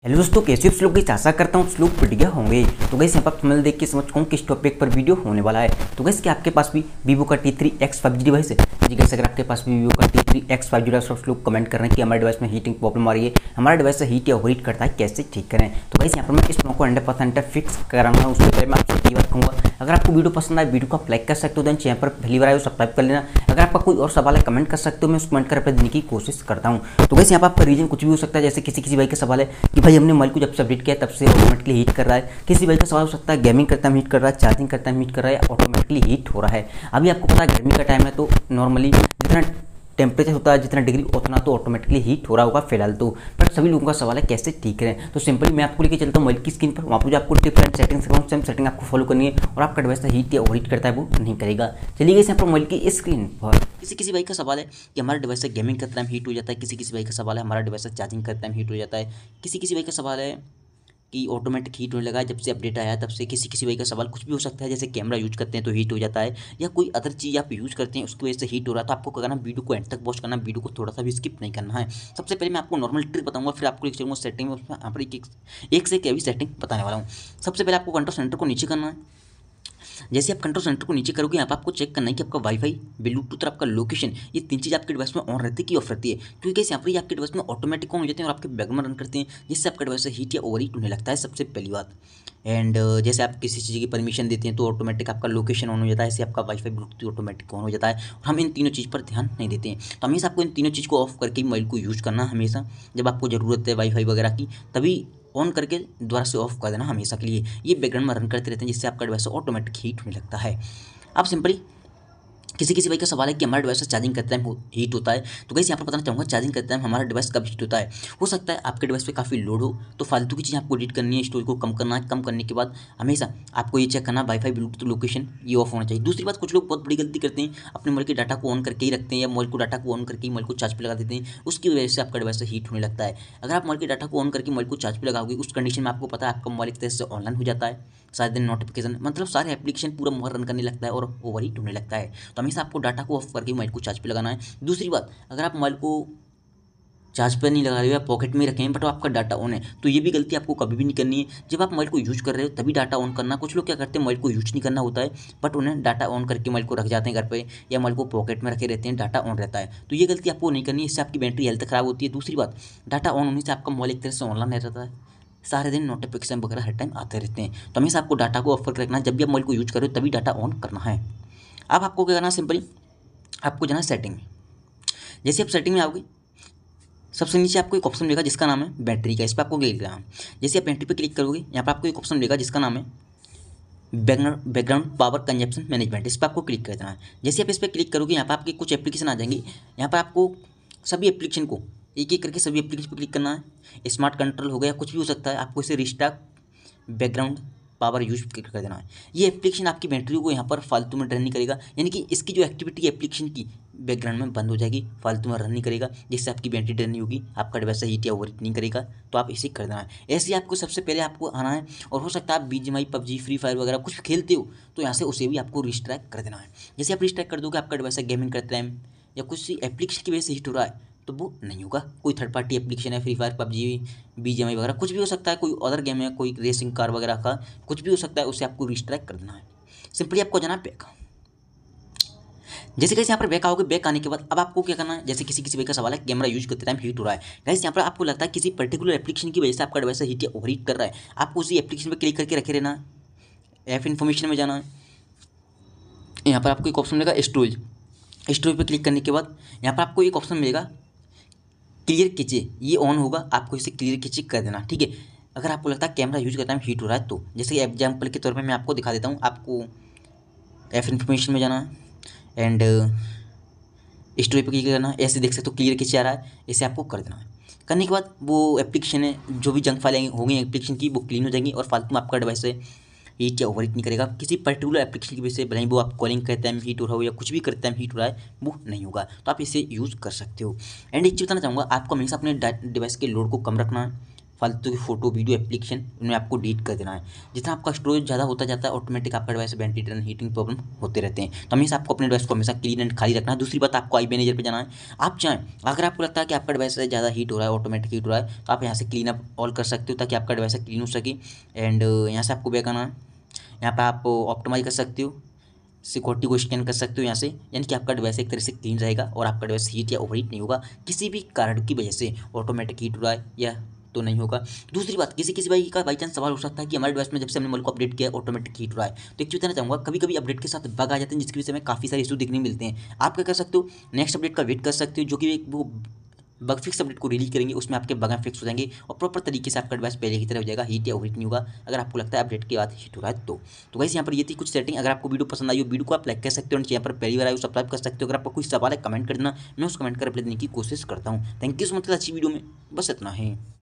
Hello दोस्तों, कैसे आप लोग की आशा करता हूँ लोग बढ़िया होंगे। तो गाइस यहाँ पर थंबनेल देख के समझ पाऊँ किस टॉपिक पर वीडियो होने वाला है। तो गाइस क्या आपके पास भी वीवो का T3X 5G डिवाइस है? जी गाइस, अगर आपके पास भी वीवो का T3X 5G डिवाइस है, लोग कमेंट कर रहे हैं कि हमारे डिवाइस में हीटिंग प्रॉब्लम आ रही है, हमारा डिवाइस से हीट या ओवरहीट करता है, कैसे ठीक करें। तो गाइस यहाँ पर मैं इस को 100% फिक्स कराऊंगा। उसके पहले मैं आपसे ये बात कहूँगा, अगर आपको वीडियो पसंद आए वीडियो को आप लाइक कर सकते हो, देन चैनल पर पहली बार आए सब्सक्राइब कर लेना। अगर आपका कोई और सवाल है कमेंट कर सकते हो, मैं उस कमेंट का रिप्लाई देने की कोशिश करता हूँ। तो गाइस यहाँ पर आपका रीजन कुछ भी हो सकता है, जैसे किसी भाई का सवाल है कि भाई हमने मोबाइल को जब से अपडेट किया तब से ऑटोमेटिकली हीट कर रहा है। किसी भाई का सवाल हो सकता है गेमिंग करता है हीट कर रहा है, चार्जिंग करता है हीट कर रहा है, ऑटोमेटिकली हीट हो रहा है। अभी आपको पता है गर्मी का टाइम है, तो नॉर्मली जितना टेम्परेचर होता है जितना डिग्री उतना तो ऑटोमेटिकली हीट हो रहा होगा फिलहाल तो। बट सभी लोगों का सवाल है कैसे ठीक करें। तो सिंपली मैं आपको लेके चलता हूँ मोबाइल की स्क्रीन पर, वहाँ पर जो आपको डिफरेंट सेटिंग्स है सेम सेटिंग आपको फॉलो करनी है और आपका डिवाइस हीट या ओवरहीट करता है वो नहीं करेगा। चलिए यहाँ पर मोबाइल की स्क्रीन पर किसी भाई का सवाल है कि हमारा डिवाइस से गेमिंग करते टाइम हीट हो जाता है, किसी भाई का सवाल है हमारा डिवाइस से चार्जिंग करते टाइम हीट हो जाता है, किसी भाई का सवाल है कि ऑटोमेटिक हीट होने लगा है जब से अपडेट आया है तब से, किसी भाई का सवाल कुछ भी हो सकता है, जैसे कैमरा यूज करते हैं तो हीट हो जाता है या कोई अदर चीज़ आप यूज करते हैं उसकी वजह से हीट हो रहा है। तो आपको करना वीडियो को एंड तक वॉच करना, वीडियो को थोड़ा सा भी स्किप नहीं करना है। सबसे पहले मैं आपको नॉर्मल ट्रिक बताऊंगा, फिर आपको एक चलूँगा सेटिंग में, उसमें यहाँ पर एक से एक सेटिंग बताने वाला हूँ। सबसे पहले आपको कंट्रोल सेंटर को नीचे करना है। जैसे आप कंट्रोल सेंटर को नीचे करोगे यहाँ पर आपको चेक करना है कि आपका वाईफाई, ब्लूटूथ और आपका लोकेशन, ये तीन चीज़ आपके डिवाइस में ऑन रहती है कि ऑफ रहती है। क्योंकि यहाँ पर आपके डिवाइस में ऑटोमेटिक ऑन हो जाते हैं और आपके बैकग्राउंड में रन करते हैं, जिससे आपका डिवाइस से हीट या ओवरहीट होने लगता है, सबसे पहली बात। एंड जैसे आप किसी चीज़ की परमिशन देते हैं तो ऑटोमेटिक आपका लोकेशन ऑन हो जाता है, ऐसे आपका वाईफाई ब्लूटूथ ऑटोमेटिक ऑन हो जाता है। और हम इन तीनों चीज़ पर ध्यान नहीं देते हैं, तो हमेशा आपको इन तीनों चीज़ को ऑफ करके मोबाइल को यूज़ करना। हमेशा जब आपको ज़रूरत है वाईफाई वगैरह की तभी ऑन करके दोबारा से ऑफ कर देना हमेशा के लिए। ये बैकग्राउंड में रन करते रहते हैं, जिससे आपका डिवाइस ऑटोमेटिक हीट होने लगता है। आप सिंपली किसी भाई का सवाल है कि हमारा डिवाइस चार्जिंग करते टाइम हीट होता है, तो गाइस यहाँ पर बताना चाहूँगा चार्जिंग करते टाइम हमारा डिवाइस कब हीट होता है। हो सकता है आपके डिवाइस पे काफ़ी लोड हो तो फालतू की चीज़ आपको एडिट करनी है, स्टोरेज को कम करना है। कम करने के बाद हमेशा आपको ये चेक करना वाईफाई ब्लूटूथ लोकेशन ये ऑफ होना चाहिए। दूसरी बात, कुछ लोग बहुत बड़ी गलती करते हैं, अपने मोबाइल के डाटा को ऑन करके ही रखते हैं या मोबाइल को डाटा को ऑन करके ही मोबाइल को चार्ज पर लगा देते हैं, उसकी वजह से आपका डिवाइस हीट होने लगता है। अगर आप मोबाइल के डाटा को ऑन करके मोबाइल को चार्ज पर लगाओगे, उस कंडीशन में आपको पता है आपका मोबाइल एक तरह से ऑनलाइन हो जाता है, सारे दिन नोटिफिकेशन मतलब सारे एप्लीकेशन पूरा मोबाइल रन करने लगता है और ओवरहीट होने लगता है। तो हमेशा आपको डाटा को ऑफ करके मोबाइल को चार्ज पे लगाना है। दूसरी बात, अगर आप मोबाइल को चार्ज पर नहीं लगा रहे हो या पॉकेट में रखें हैं बट आपका डाटा ऑन है, तो ये भी गलती आपको कभी भी नहीं करनी है। जब आप मोबाइल को यूज कर रहे हो तभी डाटा ऑन करना। कुछ लोग क्या करते हैं, मोबाइल को यूज नहीं करना होता है बट उन्हें डाटा ऑन करके मोबाइल को रख जाते हैं घर पे या मोबाइल को पॉकेट में रखे रहते हैं, डाटा ऑन रहता है। तो ये गलती आपको नहीं करनी है, इससे आपकी बैटरी हेल्थ खराब होती है। दूसरी बात, डाटा ऑन होने से आपका मोबाइल एक तरह से ऑनलाइन रहता है, सारे दिन नोटिफिकेशन वगैरह हर टाइम आते रहते हैं। तो हमेशा आपको डाटा को ऑफ करके रखना है, जब भी आप मोबाइल को यूज करो तभी डाटा ऑन करना है। अब आपको क्या करना है, सिंपली आपको जाना है सेटिंग में। जैसे आप सेटिंग में आओगे, सबसे नीचे आपको एक ऑप्शन मिलेगा जिसका नाम है बैटरी का, इस पर आपको क्लिक करना है। जैसे आप बैटरी पर क्लिक करोगे यहाँ पर आपको एक ऑप्शन मिलेगा जिसका नाम है बैकग्राउंड पावर कंजप्शन मैनेजमेंट, इस पर आपको क्लिक कर देना है। जैसे आप इस पर क्लिक करोगे यहाँ पर आपके कुछ एप्लीकेशन आ जाएंगे। यहाँ पर आपको सभी एप्लीकेशन को एक एक करके सभी एप्लीकेशन पर क्लिक करना है। स्मार्ट कंट्रोल हो गया, कुछ भी हो सकता है, आपको इसे रिस्टार्ट बैकग्राउंड पावर यूज कर देना है। ये एप्लीकेशन आपकी बैटरी को यहाँ पर फालतू में रन नहीं करेगा, यानी कि इसकी जो एक्टिविटी एप्लीकेशन की बैकग्राउंड में बंद हो जाएगी, फालतू में रन नहीं करेगा, जिससे आपकी बैटरी ड्रेन नहीं होगी, आपका डिवाइस हीट या ओवरहीट नहीं करेगा। तो आप इसे कर देना है। ऐसे ही आपको सबसे पहले आपको आना है, और हो सकता है आप BGMI PUBG फ्री फायर वगैरह कुछ खेलते हो तो यहाँ से उसे भी आपको रिस्ट्रैक्ट कर देना है। जैसे आप रिस्ट्रैक्ट कर दोगे, आपका डिवाइस गेमिंग करते टाइम या कुछ एप्लीकेशन की वजह से हीट हो रहा है तो वो नहीं होगा। कोई थर्ड पार्टी एप्लीकेशन है, फ्री फायर PUBG BGMI वगैरह कुछ भी हो सकता है, कोई अदर गेम है, कोई रेसिंग कार वगैरह का कुछ भी हो सकता है, उसे आपको रिस्ट्रैक्ट कर देना है। सिंपली आपको जाना बैक। जैसे कैसे यहाँ पर बैक आओगे, बैक आने के बाद अब आपको क्या करना है, जैसे किसी भाई का सवाल है कैमरा यूज करते टाइम हीट हो रहा है। गाइस यहाँ पर आपको लगता है किसी पर्टिकुलर एप्लीकेशन की वजह से आपका डिवाइस हीट या ओवरहीट कर रहा है, आपको उसी एप्लीकेशन पर क्लिक करके रखे रहना है। ऐप इन्फॉर्मेशन में जाना है, यहाँ पर आपको एक ऑप्शन मिलेगा स्टोरेज पर क्लिक करने के बाद यहाँ पर आपको एक ऑप्शन मिलेगा क्लियर खींचे, ये ऑन होगा, आपको इसे क्लियर खींचे कर देना, ठीक है। अगर आपको लगता है कैमरा यूज करते टाइम हीट हो रहा है तो जैसे एग्जाम्पल के तौर पे मैं आपको दिखा देता हूँ। आपको ऐप इन्फॉर्मेशन में जाना है एंड स्टोरी पर क्लिक करना है। ऐसे देख सकते हो क्लियर खींचे आ रहा है, इसे आपको कर देना है। करने के बाद वो एप्लीकेशन है, जो भी जंक फाइलें होंगी एप्लीकेशन की वो क्लीन हो जाएंगी और फालतू में आपका डिवाइस से हीट या ओवरहीट नहीं करेगा। किसी पर्टिकुलर एप्लीकेशन की वजह से भले ही वो आप कॉलिंग करते टाइम हीट हो रहा हो या कुछ भी करते टाइम हीट हो रहा है, वो नहीं होगा। तो आप इसे यूज़ कर सकते हो। एंड एक चीज़ बताना चाहूँगा, आपको हमेशा अपने डिवाइस के लोड को कम रखना है। फालतू की फोटो वीडियो एप्लीकेशन उनमें आपको डिलीट कर देना है। जितना आपका स्टोरेज ज़्यादा होता जाता है ऑटोमेटिक आपका डिवाइस वेंटिलेटर हीटिंग प्रॉब्लम होते रहते हैं। तो हमेशा आपको अपने डिवाइस को हमेशा क्लीन एंड खाली रखना है। दूसरी बात, आपको आई मैनेजर पे जाना है। आप चाहें अगर आपको लगता है कि आपका डिवाइस ज़्यादा हीट हो रहा है, ऑटोमेटिक हीट हो रहा है, तो आप यहाँ से क्लीन अप ऑल कर सकते हो ताकि आपका डिवाइस क्लीन हो सके। एंड यहाँ से आपको बैक आना है। यहाँ पर आप ऑप्टिमाइज कर सकते हो, सिक्योरिटी को स्कैन कर सकते हो यहाँ से, यानी कि आपका डिवाइस एक तरह से क्लीन रहेगा और आपका डिवाइस हीट या ओवरहीट नहीं होगा किसी भी कारण की वजह से। ऑटोमेटिक हीट हो रहा है या तो नहीं होगा। दूसरी बात, किसी भाई का बाई चांस सवाल हो सकता है कि हमारे डिवाइस में जब से हमने मॉल को अपडेट किया ऑटोमेटिक हीट हो रहा है। तो एक चीज़ बताना चाहूँगा, कभी कभी अपडेट के साथ बग आ जाते हैं जिसकी वजह से हमें काफ़ी सारे इशू देखने मिलते हैं। आप क्या कर सकते हो, नेक्स्ट अपडेट का वेट कर सकते हो, जो कि वो बग फिक्स अपडेट को रिलीज करेंगे, उसमें आपके बग फिक्स हो जाएंगे और प्रॉपर तरीके से आपका डिवाइस पहले की तरह हो जाएगा, हीट या ओवरहीट नहीं होगा अगर आपको लगता है अपडेट के बाद हीट हो रहा है तो गाइस यहाँ पर ये थी कुछ सेटिंग। अगर आपको वीडियो पसंद आई हो, वीडियो को आप लाइक कर सकते हो और यहाँ पर पहली बार आए हो सब्सक्राइब कर सकते हो। अगर आपको कोई सवाल है कमेंट कर देना, मैं उस कमेंट का रिप्लाई देने की कोशिश करता हूँ। थैंक यू सो मच, अच्छी वीडियो में बस इतना ही।